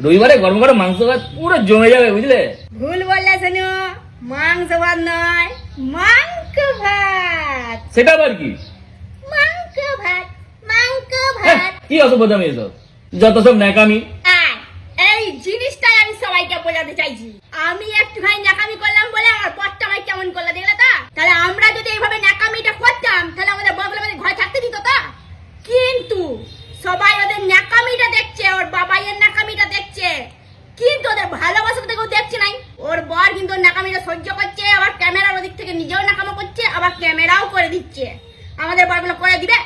রবিবারে গরম গরম মাংস ভাত পুরো জমে যাবে, বুঝলে? ভুল বললে শোনো, মাংস ভাত নয়, মাংস ভাত। সেটা আবার কি? মাংস ভাত, মাংস হ্যাঁ, ভাত। কি অসভ্যতামি এসব, যত সব ন্যাকামি। এই জিনিসটাই আমি সবাইকে বোঝাতে চাইছি। আমি একটুখানি ন্যাকামি করলাম বলে আমার পথটা আমায় কেমন করলো, দেখলে তো? তাহলে আমরা যদি এইভাবে ন্যাকামিটা করতাম তাহলে আমাদের বগলে আমাদের ঘরে থাকতে দিত তো। কিন্তু সবাই ওদের ন্যাকামিটা দেখছে, ওর বাবাইয়ের ন্যাকামিটা দেখছে, কিন্তু ওদের ভালোবাসাটা কেউ দেখছে নাই। ওর বর কিন্তু ওর ন্যাকামিটা সহ্য করছে, আবার ক্যামেরার ওদিক থেকে নিজেও ন্যাকামো করছে, আবার ক্যামেরাও করে দিচ্ছে। আমাদের বরগুলো করে দিবে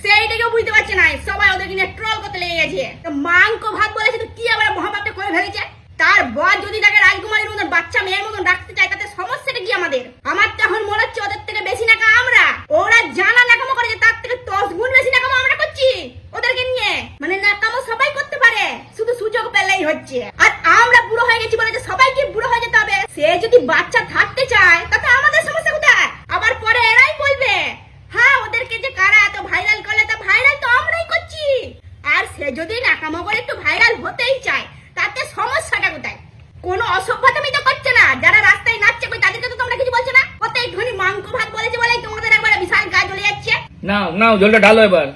সেইটাকেও বুঝতে পারছে না, সবাই ওদেরকে নিয়ে ট্রল করতে লেগে গেছে। মাংস ভাত বলেছে তো কি আবার মহাভাবটা করে ফেলেছে। তার বর যদি তাকে রাজকুমারীর মতন বাচ্চা মেয়ের মতন রাখতে চায় তাতে সমস্যাটা কি আমাদের? আমার তো এখন মনে হচ্ছে ওদের থেকে বেশি নাকা আমরা, ওরা জানা নাকামো করেছে তার থেকে 10 গুণ বেশি নাকামো আমরা করছি ওদেরকে নিয়ে। মানে নাকামো সবাই করতে পারে, শুধু সুযোগ পেলেই হচ্ছে। আর আমরা বুড়ো হয়ে গেছি বলে যে সবাইকে বুড়ো হয়ে যেতে হবে, সে যদি বাচ্চা থাকতে চায় তাতে আমাদের সমস্যা কোথায়? আবার পরে এরাই বলবে হ্যাঁ ওদেরকে যে কারা এত ভাইরাল করলে, তা ভাইরাল তো আমরাই করছি। আর সে যদি নাকামো করে একটু ভাইরাল হতেই চায় তাতে সমস্যাটা কোথায়? কোনো অসভ্যতামি তো করছে না, যারা রাস্তায় নাচছে কই তাদেরকে তো তোমরা কিছু বলছো না। কতই ধনী মাংস ভাত বলেছে বলে তোমাদের একবারে বিশাল গা জ্বলে যাচ্ছে। নাও নাও, জলটা ঢালো এবার।